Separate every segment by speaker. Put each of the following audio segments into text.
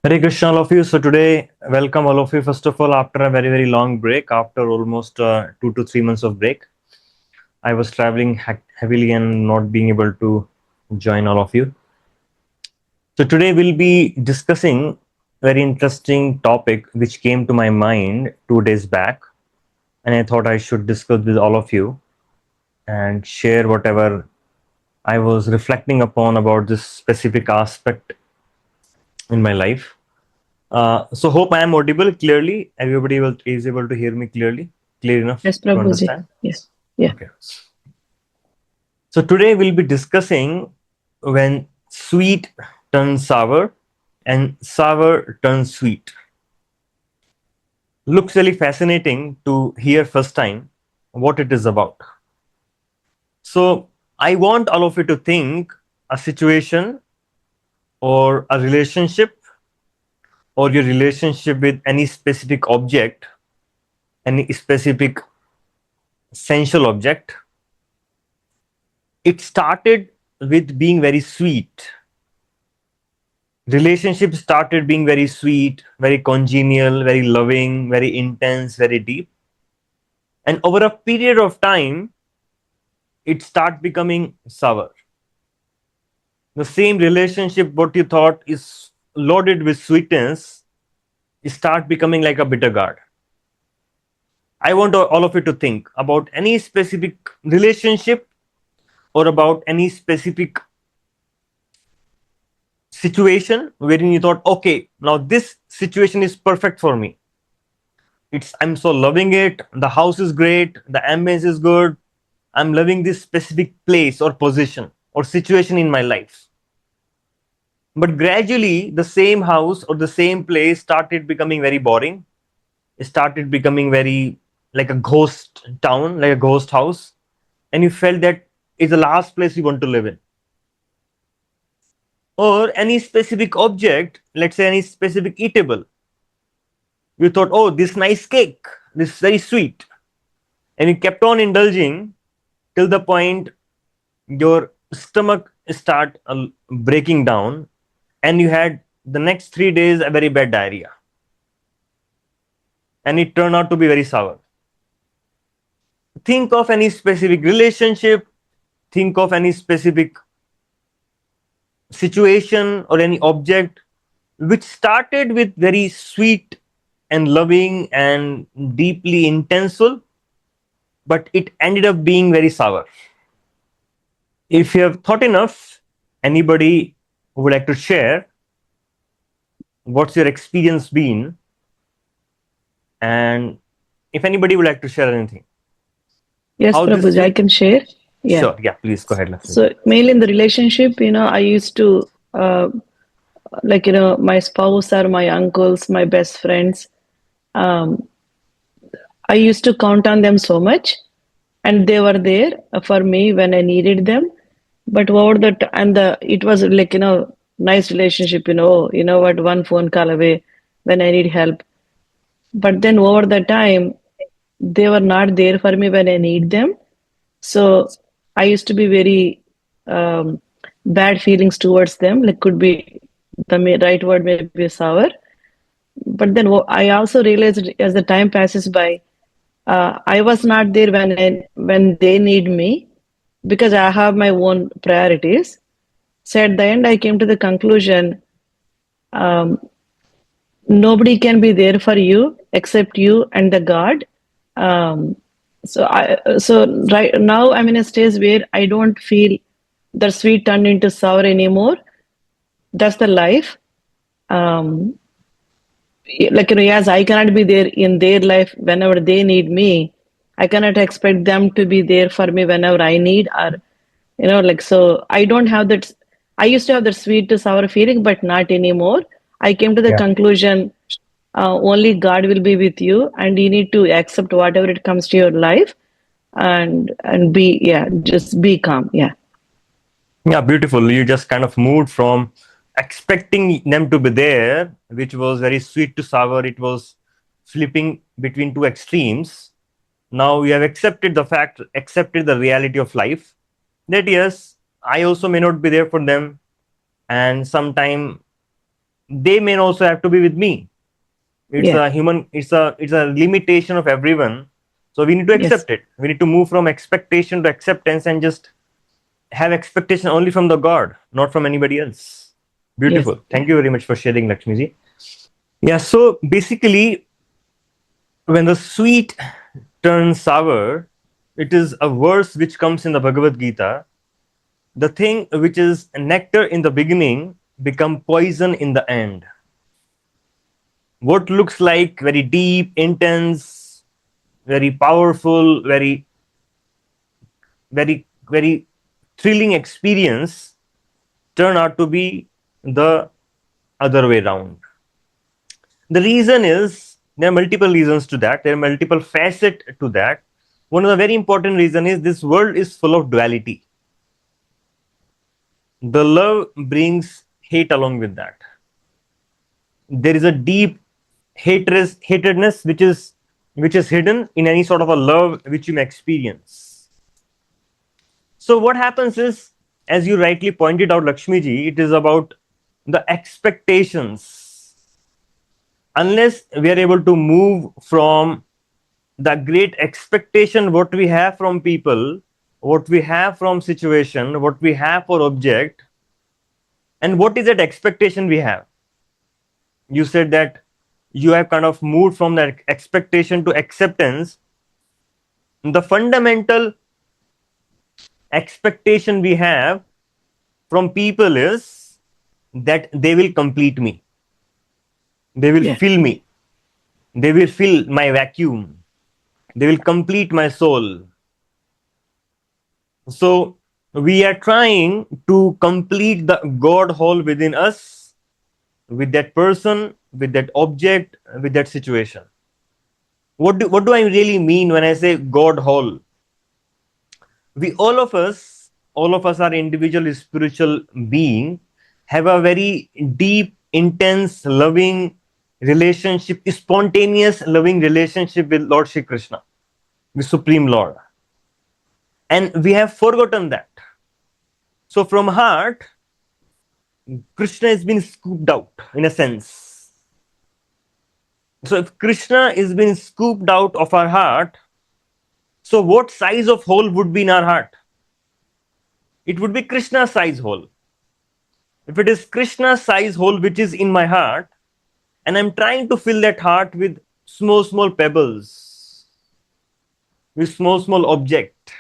Speaker 1: Hare Krishna, all of you. So today, welcome all of you. First of all, after a very, very long break, after almost 2 to 3 months of break, I was traveling heavily and not being able to join all of you. So today we'll be discussing very interesting topic which came to my mind 2 days back, and I thought I should discuss with all of you and share whatever I was reflecting upon about this specific aspect in my life. So hope I am audible clearly. Everybody is able to hear me clearly, clear enough
Speaker 2: Yes,
Speaker 1: to
Speaker 2: Prabhuji.
Speaker 1: understand.
Speaker 2: Yes. Yeah.
Speaker 1: Okay. So today we'll be discussing when sweet turns sour and sour turns sweet. Looks really fascinating to hear first time what it is about. So I want all of you to think a situation or a relationship or your relationship with any specific object, any specific sensual object. It started with being very sweet. Relationship started being very sweet, very congenial, very loving, very intense, very deep. And over a period of time, it start becoming sour. The same relationship, what you thought is loaded with sweetness, start becoming like a bitter gourd. I want all of you to think about any specific relationship or about any specific situation wherein you thought, okay, now this situation is perfect for me. I'm so loving it. The house is great. The ambience is good. I'm loving this specific place or position or situation in my life. But gradually, the same house or the same place started becoming very boring. It started becoming very like a ghost town, like a ghost house. And you felt that is the last place you want to live in. Or any specific object, let's say any specific eatable. You thought, oh, this nice cake, this is very sweet. And you kept on indulging till the point your stomach start breaking down, and you had the next 3 days a very bad diarrhea, and it turned out to be very sour. Think of any specific relationship, think of any specific situation or any object which started with very sweet and loving and deeply intenseful, but it ended up being very sour. If you have thought enough, anybody who would like to share what's your experience been, and if anybody would like to share anything,
Speaker 2: Yes,
Speaker 1: how this
Speaker 2: Prabhuji, I
Speaker 1: thing.
Speaker 2: can share. Yeah.
Speaker 1: Sure, yeah, please go ahead, Lakshmi.
Speaker 2: So mainly in the relationship, I used to my spouse or my uncles, my best friends. Um, I used to count on them so much, and they were there for me when I needed them. But over the it was like nice relationship. What, one phone call away when I need help. But then over the time, they were not there for me when I need them. So I used to be very bad feelings towards them. Like could be the right word may be sour. But then I also realized as the time passes by, I was not there when they need me because I have my own priorities. So at the end, I came to the conclusion um, nobody can be there for you except you and the God. Um, so right now I'm in a stage where I don't feel the sweet turned into sour anymore. That's the life. Um, as I cannot be there in their life whenever they need me, I cannot expect them to be there for me whenever I need, or so I don't have that. I used to have that sweet to sour feeling, but not anymore. I came to the
Speaker 1: Yeah.
Speaker 2: conclusion only God will be with you, and you need to accept whatever it comes to your life, and be, yeah, just be calm. Yeah.
Speaker 1: Yeah, beautiful. You just kind of moved from expecting them to be there, which was very sweet to sour. It was flipping between two extremes. Now you have accepted the fact, accepted the reality of life that yes, I also may not be there for them, and sometime they may also have to be with me. It's
Speaker 2: Yeah.
Speaker 1: a human, it's a limitation of everyone. So we need to
Speaker 2: Yes.
Speaker 1: accept it. We need to move from expectation to acceptance and just have expectation only from the God, not from anybody else.
Speaker 2: Yes.
Speaker 1: Beautiful. Thank you very much for sharing, Lakshmiji. Yeah, so basically, when the sweet turns sour, it is a verse which comes in the Bhagavad Gita. The thing which is nectar in the beginning become poison in the end. What looks like very deep, intense, very powerful, very thrilling experience turn out to be the other way around. The reason is there are multiple reasons to that. There are multiple facets to that. One of the very important reason is this world is full of duality. The love brings hate along with that. There is a deep hatredness which is hidden in any sort of a love which you may experience. So what happens is, as you rightly pointed out, Lakshmiji, it is about the expectations. Unless we are able to move from the great expectation what we have from people, what we have from situation, what we have for object, and what is that expectation we have. You said that you have kind of moved from that expectation to acceptance. The fundamental expectation we have from people is that they will complete me, they will
Speaker 2: Yeah.
Speaker 1: fill me, they will fill my vacuum, they will complete my soul. So we are trying to complete the God hole within us with that person, with that object, with that situation. What do I really mean when I say God hole? We all of us are individual spiritual being, have a very deep, intense, loving relationship, spontaneous loving relationship with Lord Sri Krishna, the Supreme Lord. And we have forgotten that. So from heart, Krishna has been scooped out in a sense. So if Krishna is being scooped out of our heart, so what size of hole would be in our heart? It would be Krishna size hole. If it is Krishna size hole which is in my heart, and I'm trying to fill that heart with small, small pebbles, with small, small object,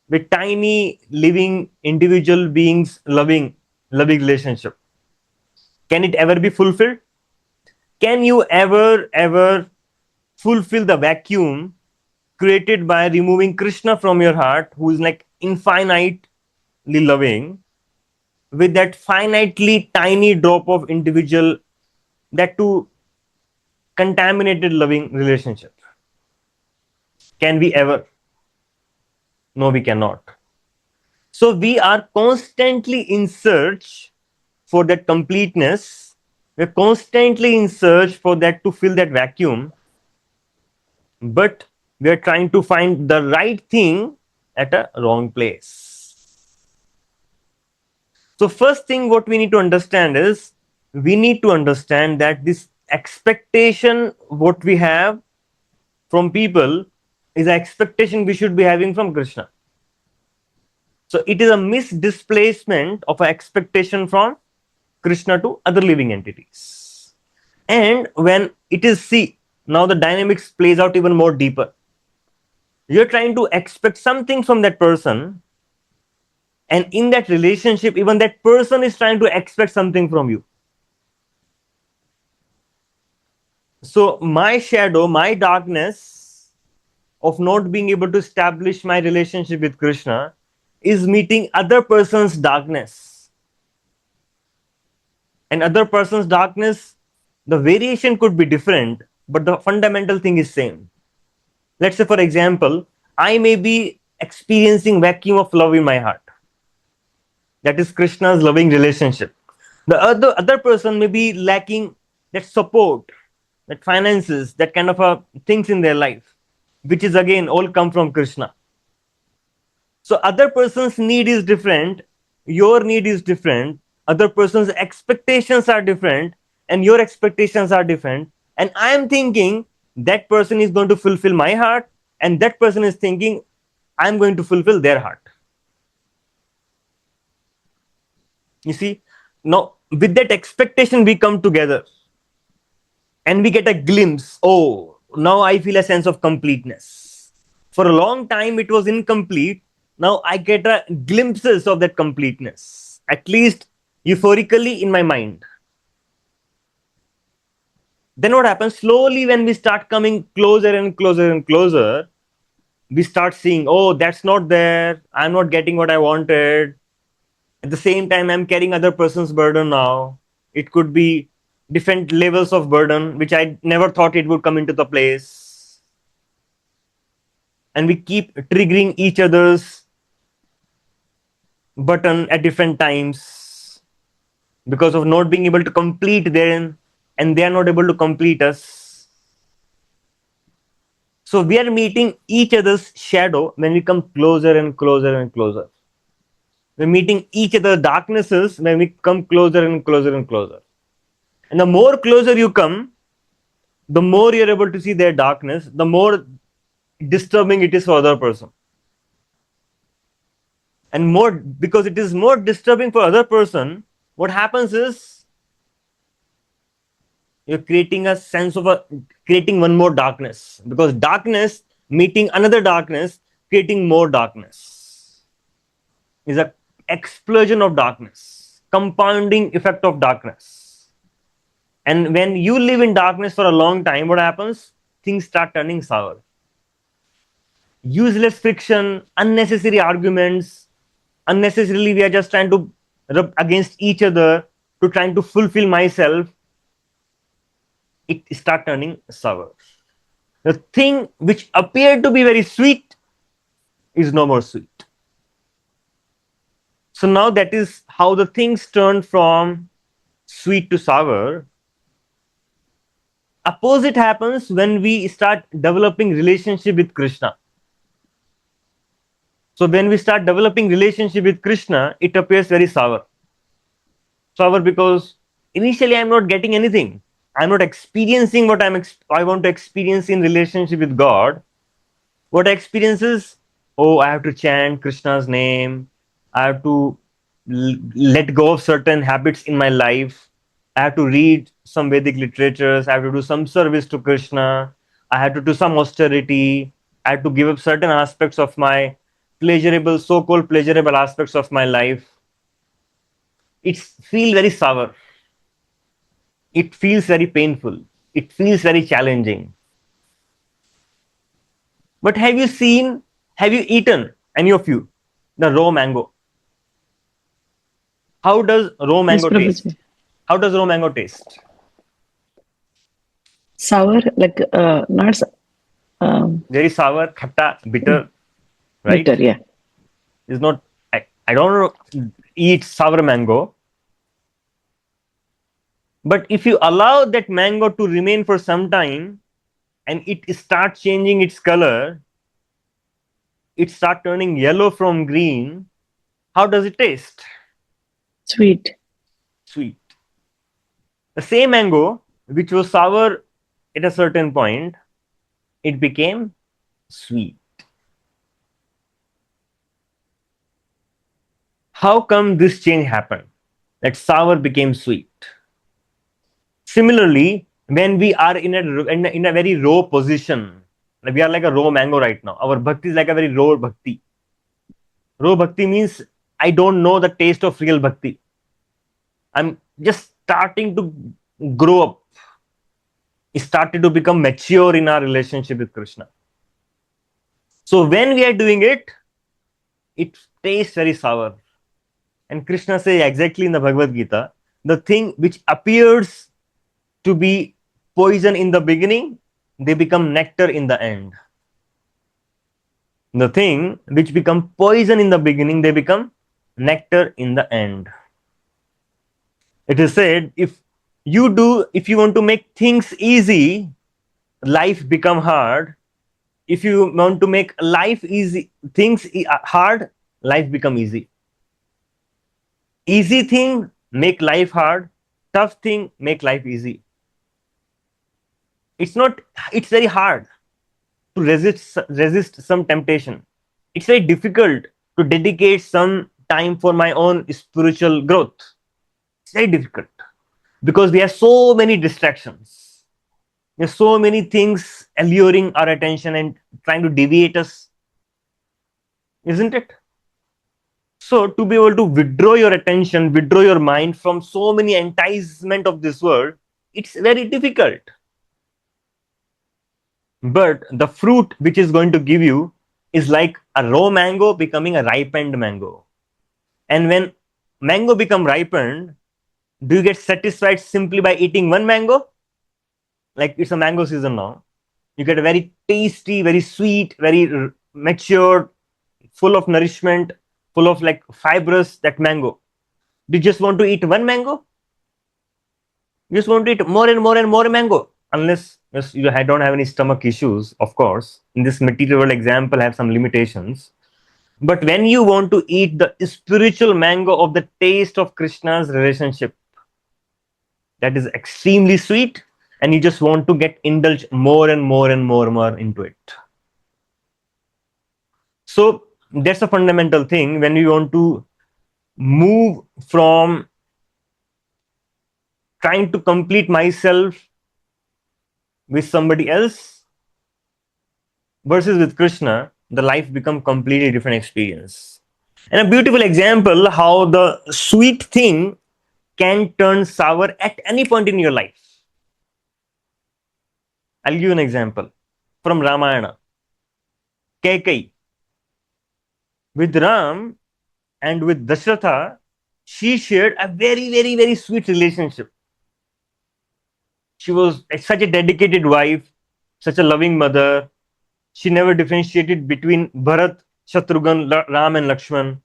Speaker 1: with tiny living individual beings loving relationship. Can it ever be fulfilled? Can you ever fulfill the vacuum created by removing Krishna from your heart, who is like infinitely loving, with that finitely tiny drop of individual, that too contaminated loving relationship? Can we ever? No, we cannot. So we are constantly in search for that completeness. We're constantly in search for that to fill that vacuum, but we're trying to find the right thing at a wrong place. So, first thing what we need to understand is, we need to understand that this expectation what we have from people is an expectation we should be having from Krishna. So it is a misdisplacement of an expectation from Krishna to other living entities. And when it is, see, now the dynamics plays out even more deeper. You're trying to expect something from that person, and in that relationship, even that person is trying to expect something from you. So my shadow, my darkness of not being able to establish my relationship with Krishna is meeting other person's darkness. And other person's darkness, the variation could be different, but the fundamental thing is same. Let's say, for example, I may be experiencing vacuum of love in my heart. That is Krishna's loving relationship. The other person may be lacking that support, that finances, that kind of things in their life, which is again all come from Krishna. So other person's need is different, your need is different, other person's expectations are different, and your expectations are different, and I am thinking that person is going to fulfill my heart, and that person is thinking I'm going to fulfill their heart. You see, now with that expectation we come together and we get a glimpse. Oh, now I feel a sense of completeness. For a long time it was incomplete. Now I get a glimpses of that completeness, at least euphorically in my mind. Then what happens? Slowly, when we start coming closer and closer and closer, we start seeing, oh, that's not there. I'm not getting what I wanted. At the same time, I'm carrying other person's burden now. It could be different levels of burden, which I never thought it would come into the place. And we keep triggering each other's button at different times because of not being able to complete them, and they are not able to complete us. So we are meeting each other's shadow when we come closer and closer and closer. We're meeting each other's darknesses when we come closer and closer and closer. And the more closer you come, the more you're able to see their darkness, the more disturbing it is for other person. And more, because it is more disturbing for other person, what happens is you're creating a sense of creating one more darkness, because darkness meeting another darkness, creating more darkness is a explosion of darkness, compounding effect of darkness. And when you live in darkness for a long time, what happens? Things start turning sour. Useless friction, unnecessary arguments, unnecessarily we are just trying to rub against each other to trying to fulfill myself, it start turning sour. The thing which appeared to be very sweet is no more sweet. So now that is how the things turn from sweet to sour. Opposite happens when we start developing relationship with Krishna. So when we start developing relationship with Krishna, it appears very sour. Sour because initially I'm not getting anything. I'm not experiencing what I want to experience in relationship with God. What I experience is, oh, I have to chant Krishna's name. I have to let go of certain habits in my life. I have to read some Vedic literatures. I have to do some service to Krishna. I have to do some austerity. I have to give up certain aspects of my pleasurable, so-called pleasurable aspects of my life. It feels very sour. It feels very painful. It feels very challenging. But have you eaten, any of you, the raw mango? How does raw
Speaker 2: Yes,
Speaker 1: mango taste?
Speaker 2: Prabhuji.
Speaker 1: How does raw mango taste?
Speaker 2: Sour, like not
Speaker 1: Very sour, khatta, bitter, right?
Speaker 2: bitter, yeah.
Speaker 1: Is not. I don't eat sour mango, but if you allow that mango to remain for some time and it starts changing its color, it start turning yellow from green. How does it taste?
Speaker 2: Sweet.
Speaker 1: Sweet. The same mango, which was sour at a certain point, it became sweet. How come this change happened? That sour became sweet. Similarly, when we are in a very raw position, like we are like a raw mango right now. Our bhakti is like a very raw bhakti. Raw bhakti means I don't know the taste of real bhakti. I'm just starting to grow up. It started to become mature in our relationship with Krishna. So when we are doing it, it tastes very sour. And Krishna says exactly in the Bhagavad Gita, the thing which appears to be poison in the beginning, they become nectar in the end. The thing which become poison in the beginning, they become nectar in the end. It is said, if you want to make things easy, life become hard. If you want to make life easy, things hard, life become easy. Easy thing make life hard, tough thing make life easy. It's not, it's very hard to resist some temptation. It's very difficult to dedicate some time for my own spiritual growth. It's very difficult because we have so many distractions. There's so many things alluring our attention and trying to deviate us, isn't it? So to be able to withdraw your attention, withdraw your mind from so many enticement of this world, it's very difficult. But the fruit which is going to give you is like a raw mango becoming a ripened mango. And when mango become ripened, do you get satisfied simply by eating one mango? Like it's a mango season now. You get a very tasty, very sweet, very matured, full of nourishment, full of like fibrous that mango. Do you just want to eat one mango? You just want to eat more and more and more mango. Unless you don't have any stomach issues, of course. In this material world example, have some limitations. But when you want to eat the spiritual mango of the taste of Krishna's relationship, that is extremely sweet, and you just want to get indulged more and more and more and more into it. So that's a fundamental thing when we want to move from trying to complete myself with somebody else versus with Krishna, the life become completely different experience. And a beautiful example how the sweet thing can turn sour at any point in your life. I'll give you an example from Ramayana. Kaikeyi. With Ram and with Dasharatha, she shared a very, very, very sweet relationship. She was such a dedicated wife, such a loving mother. She never differentiated between Bharat, Shatrughan, Ram, and Lakshman.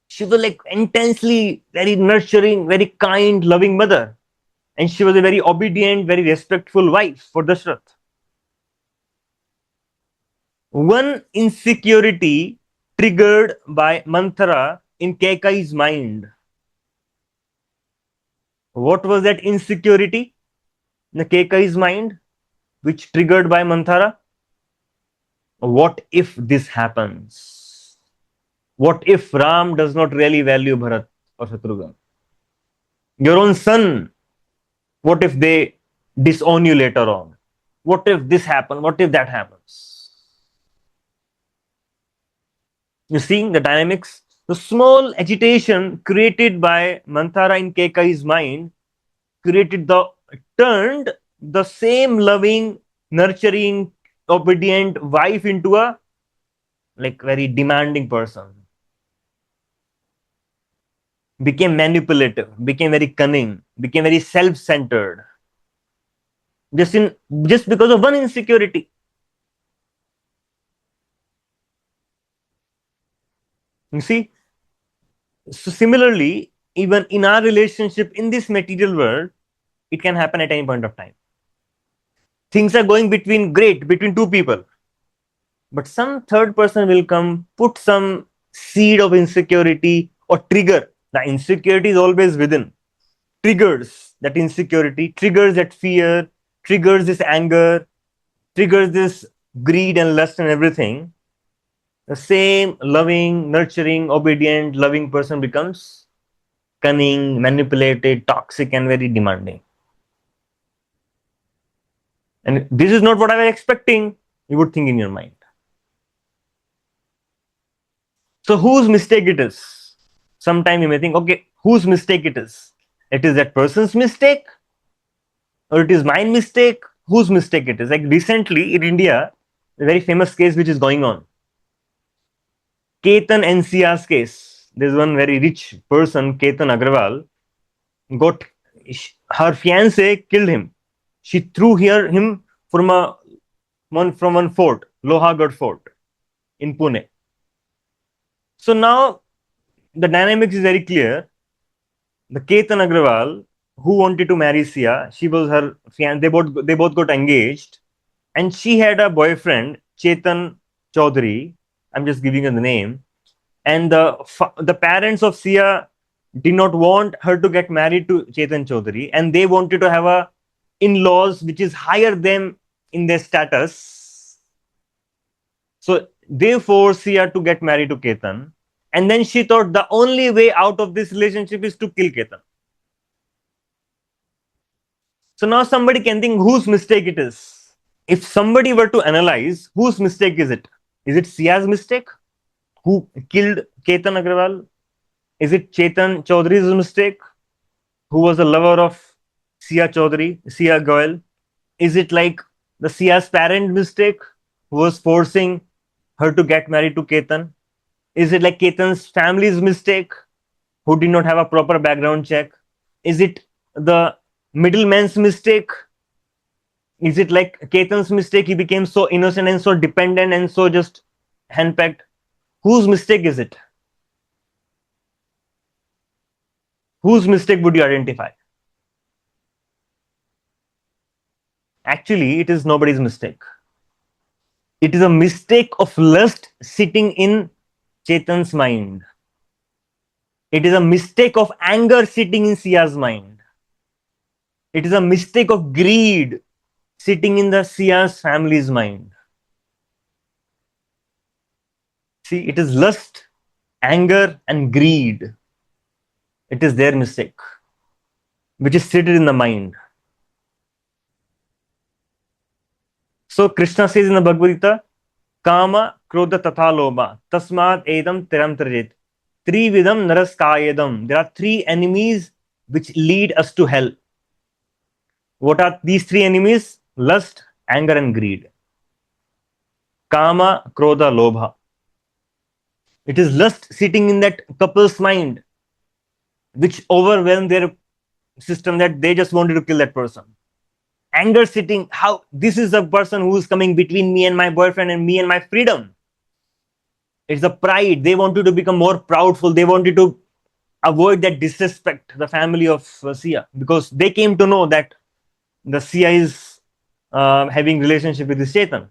Speaker 1: She was like intensely very nurturing, very kind, loving mother. And she was a very obedient, very respectful wife for Dashrath. One insecurity triggered by Manthara in Kaikeyi's mind. What was that insecurity in the Kaikeyi's mind, which triggered by Manthara? What if this happens? What if Ram does not really value Bharat or Shatrughan? Your own son, what if they disown you later on? What if this happens? What if that happens? You see the dynamics? The small agitation created by Manthara in Kaikeyi's mind turned the same loving, nurturing, obedient wife into a like very demanding person. Became manipulative, became very cunning, became very self-centered. Just because of one insecurity. You see? So similarly, even in our relationship in this material world, it can happen at any point of time. Things are going between two people, but some third person will come, put some seed of insecurity or trigger. The insecurity is always within. Triggers that insecurity, triggers that fear, triggers this anger, triggers this greed and lust and everything. The same loving, nurturing, obedient, loving person becomes cunning, manipulated, toxic, and very demanding. And this is not what I was expecting, you would think in your mind. So, whose mistake it is? Sometime you may think, okay, whose mistake it is? It is that person's mistake, or it is my mistake? Whose mistake it is? Like recently in India, a very famous case which is going on. Ketan NCR's case. There's one very rich person, Ketan Agrawal, got her fiance killed him. She threw him from one fort, Lohagarh Fort in Pune. So now the dynamics is very clear. The Ketan Agrawal, who wanted to marry Sia, she was her fiance. They both got engaged, and she had a boyfriend, Chetan Chaudhary. I'm just giving her the name. And the parents of Sia did not want her to get married to Chetan Chaudhary, and they wanted to have a in-laws which is higher them in their status. So they forced Sia to get married to Ketan. And then she thought the only way out of this relationship is to kill Ketan. So now somebody can think whose mistake it is. If somebody were to analyze whose mistake is it? Is it Sia's mistake? Who killed Ketan Agrawal? Is it Chetan Chaudhary's mistake? Who was a lover of Sia Chaudhary, Sia Goyal? Is it like the Sia's parent mistake who was forcing her to get married to Ketan? Is it like Ketan's family's mistake who did not have a proper background check? Is it the middleman's mistake? Is it like Ketan's mistake? He became so innocent and so dependent and so just handpicked. Whose mistake is it? Whose mistake would you identify? Actually, it is nobody's mistake. It is a mistake of lust sitting in Chetan's mind. It is a mistake of anger sitting in Sia's mind. It is a mistake of greed sitting in the Sia's family's mind. See, it is lust, anger, and greed. It is their mistake, which is seated in the mind. So Krishna says in the Bhagavad Gita, Kama, Krodha, Tatha, Lobha, Tasmat, Edam, Tiram, Trajet. Trividam, Naraskayedam. There are three enemies which lead us to hell. What are these three enemies? Lust, anger, and greed. Kama, Krodha, Lobha. It is lust sitting in that couple's mind, which overwhelmed their system that they just wanted to kill that person. Anger sitting, how this is the person who is coming between me and my boyfriend and me and my freedom. It's the pride. They wanted to become more proudful. They wanted to avoid that disrespect the family of Sia, because they came to know that the Sia is having relationship with this Chetan.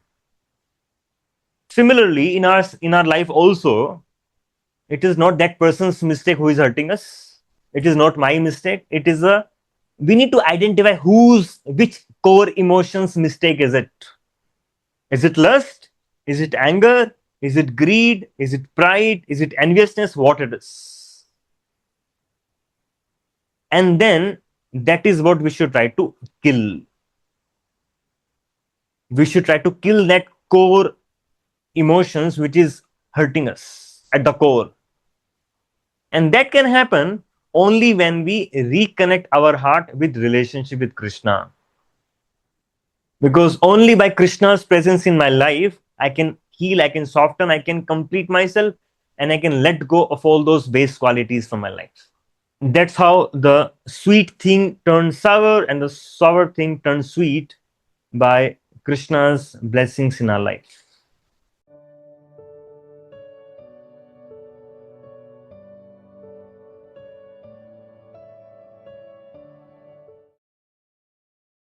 Speaker 1: Similarly, in our life also, it is not that person's mistake who is hurting us. It is not my mistake. It is we need to identify which core emotions mistake is it. Is it lust? Is it anger? Is it greed? Is it pride? Is it enviousness? What it is. And then that is what we should try to kill. We should try to kill that core emotions which is hurting us at the core. And that can happen only when we reconnect our heart with relationship with Krishna. Because only by Krishna's presence in my life, I can heal, I can soften, I can complete myself, and I can let go of all those base qualities from my life. That's how the sweet thing turns sour and the sour thing turns sweet, by Krishna's blessings in our life.